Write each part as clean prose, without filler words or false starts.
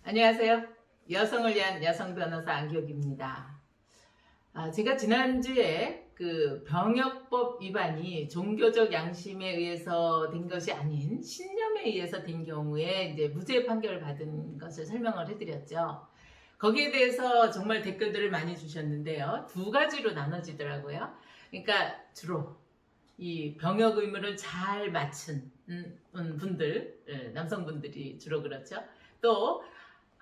안녕하세요. 여성을 위한 여성 변호사 안기옥입니다. 제가 지난주에 그 병역법 위반이 종교적 양심에 의해서 된 것이 아닌 신념에 의해서 된 경우에 이제 무죄 판결을 받은 것을 설명을 해드렸죠. 거기에 대해서 정말 댓글들을 많이 주셨는데요. 두 가지로 나눠지더라고요. 그러니까 주로 이 병역 의무를 잘 마친 분들, 남성분들이 주로 그렇죠. 또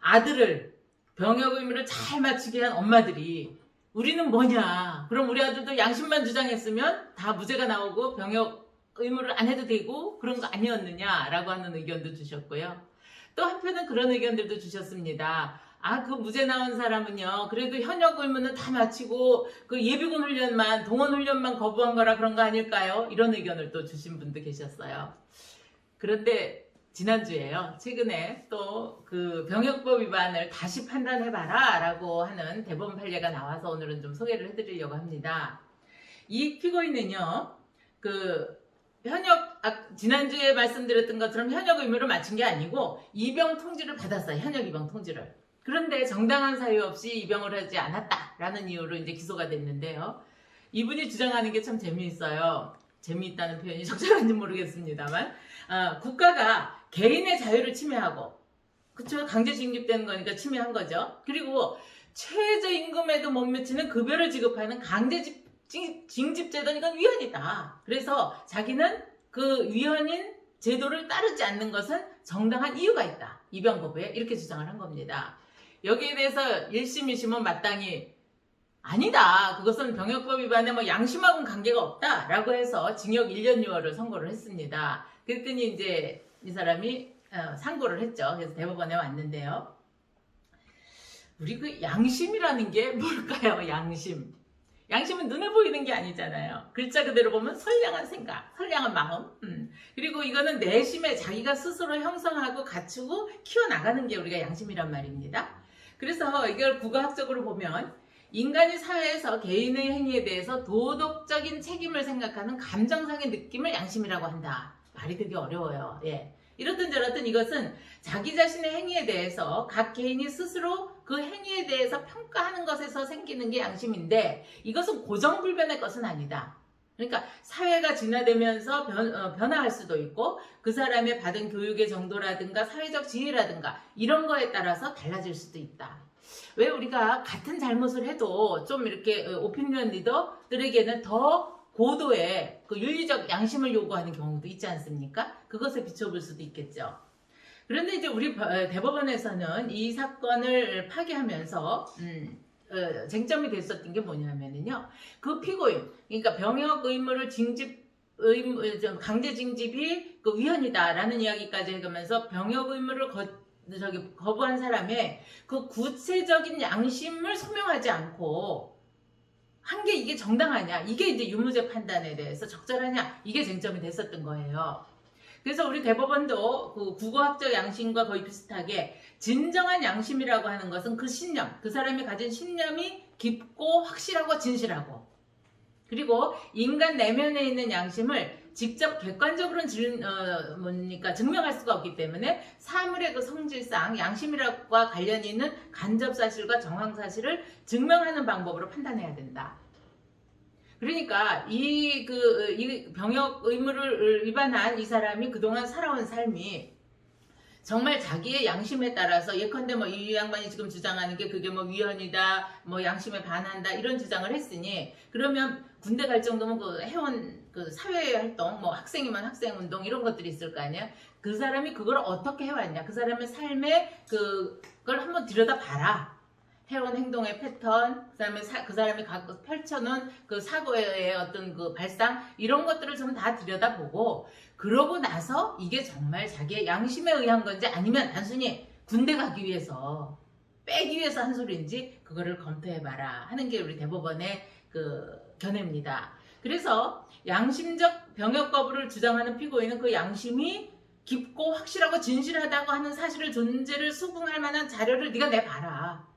아들을 병역 의무를 잘 마치게 한 엄마들이 우리는 뭐냐, 그럼 우리 아들도 양심만 주장했으면 다 무죄가 나오고 병역 의무를 안 해도 되고 그런 거 아니었느냐라고 하는 의견도 주셨고요. 또 한편은 그런 의견들도 주셨습니다. 그 무죄 나온 사람은요, 그래도 현역 의무는 다 마치고 그 예비군 훈련만, 동원 훈련만 거부한 거라 그런 거 아닐까요? 이런 의견을 또 주신 분도 계셨어요. 그런데 지난주에요, 최근에 또 그 병역법 위반을 다시 판단해봐라 라고 하는 대법원 판례가 나와서 오늘은 좀 소개를 해드리려고 합니다. 이 피고인은요, 지난주에 말씀드렸던 것처럼 현역 의무를 마친 게 아니고 입영 통지를 받았어요. 현역 입영 통지를. 그런데 정당한 사유 없이 입영을 하지 않았다라는 이유로 이제 기소가 됐는데요. 이분이 주장하는 게 참 재미있어요. 재미있다는 표현이 적절한지 모르겠습니다만, 국가가 개인의 자유를 침해하고, 그쵸? 강제 징집되는 거니까 침해한 거죠. 그리고 최저임금에도 못 미치는 급여를 지급하는 강제 징집제도는 이건 위헌이다. 그래서 자기는 그 위헌인 제도를 따르지 않는 것은 정당한 이유가 있다. 입영거부에 이렇게 주장을 한 겁니다. 여기에 대해서 1심, 2심은 마땅히 아니다, 그것은 병역법 위반에 뭐 양심하고는 관계가 없다 라고 해서 징역 1년 6월을 선고를 했습니다. 그랬더니 이제 이 사람이 상고를 했죠. 그래서 대법원에 왔는데요. 우리 그 양심이라는 게 뭘까요? 양심은 눈에 보이는 게 아니잖아요. 글자 그대로 보면 선량한 생각, 선량한 마음. 그리고 이거는 내심에 자기가 스스로 형성하고 갖추고 키워나가는 게 우리가 양심이란 말입니다. 그래서 이걸 국어학적으로 보면 인간이 사회에서 개인의 행위에 대해서 도덕적인 책임을 생각하는 감정상의 느낌을 양심이라고 한다. 말이 되게 어려워요. 예. 이렇든 저렇든 이것은 자기 자신의 행위에 대해서 각 개인이 스스로 그 행위에 대해서 평가하는 것에서 생기는 게 양심인데, 이것은 고정불변의 것은 아니다. 그러니까 사회가 진화되면서 변화할 수도 있고 그 사람의 받은 교육의 정도라든가 사회적 지위라든가 이런 거에 따라서 달라질 수도 있다. 왜 우리가 같은 잘못을 해도 좀 이렇게 오피니언 리더들에게는 더 고도의 그 윤리적 양심을 요구하는 경우도 있지 않습니까? 그것에 비춰볼 수도 있겠죠. 그런데 이제 우리 대법원에서는 이 사건을 파기하면서 쟁점이 됐었던 게 뭐냐면요, 그 피고인, 그러니까 병역 의무를 강제 징집이 그 위헌이다라는 이야기까지 해가면서 병역 의무를 거부한 사람의 그 구체적인 양심을 소명하지 않고 한 게 이게 정당하냐, 이게 이제 유무죄 판단에 대해서 적절하냐, 이게 쟁점이 됐었던 거예요. 그래서 우리 대법원도 그 국어학적 양심과 거의 비슷하게 진정한 양심이라고 하는 것은 그 신념, 그 사람이 가진 신념이 깊고 확실하고 진실하고, 그리고 인간 내면에 있는 양심을 직접 객관적으로는 증명할 수가 없기 때문에 사물의 그 성질상 양심이라과 관련이 있는 간접사실과 정황사실을 증명하는 방법으로 판단해야 된다. 그러니까 이 병역 의무를 위반한 이 사람이 그동안 살아온 삶이 정말 자기의 양심에 따라서, 예컨대 뭐 이 양반이 지금 주장하는 게 그게 뭐 위헌이다, 뭐 양심에 반한다 이런 주장을 했으니, 그러면 군대 갈 정도면 그 해온 그 사회활동, 뭐 학생이면 학생운동 이런 것들이 있을 거 아니야. 그 사람이 그걸 어떻게 해왔냐, 그 사람의 삶에 그걸 한번 들여다봐라. 해온 행동의 패턴, 그 사람이 펼쳐놓은 그 사고의 어떤 그 발상, 이런 것들을 좀 다 들여다보고, 그러고 나서 이게 정말 자기의 양심에 의한 건지 아니면 단순히 군대 가기 위해서 빼기 위해서 한 소리인지 그거를 검토해봐라 하는 게 우리 대법원의 그 견해입니다. 그래서 양심적 병역 거부를 주장하는 피고인은 그 양심이 깊고 확실하고 진실하다고 하는 사실을 존재를 수긍할 만한 자료를 네가 내봐라.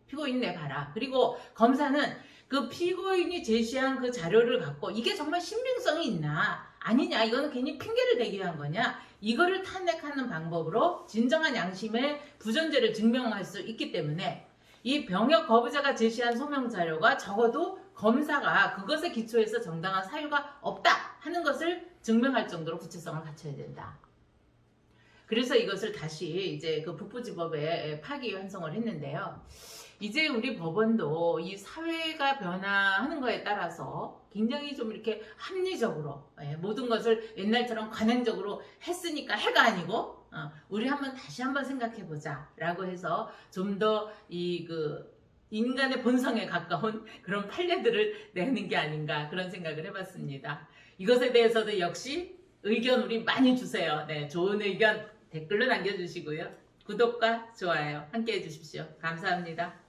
피고인 내봐라. 그리고 검사는 그 피고인이 제시한 그 자료를 갖고 이게 정말 신빙성이 있나 아니냐, 이거는 괜히 핑계를 대기 위한 거냐, 이거를 탄핵하는 방법으로 진정한 양심의 부존재를 증명할 수 있기 때문에 이 병역 거부자가 제시한 소명 자료가 적어도 검사가 그것에 기초해서 정당한 사유가 없다 하는 것을 증명할 정도로 구체성을 갖춰야 된다. 그래서 이것을 다시 이제 그 북부지법에 파기환송을 했는데요. 이제 우리 법원도 이 사회가 변화하는 거에 따라서 굉장히 좀 이렇게 합리적으로 모든 것을 옛날처럼 관행적으로 했으니까 해가 아니고 우리 한번 다시 한번 생각해 보자 라고 해서 좀 더 이 인간의 본성에 가까운 그런 판례들을 내는 게 아닌가 그런 생각을 해봤습니다. 이것에 대해서도 역시 의견 우리 많이 주세요. 네, 좋은 의견 댓글로 남겨주시고요. 구독과 좋아요 함께 해주십시오. 감사합니다.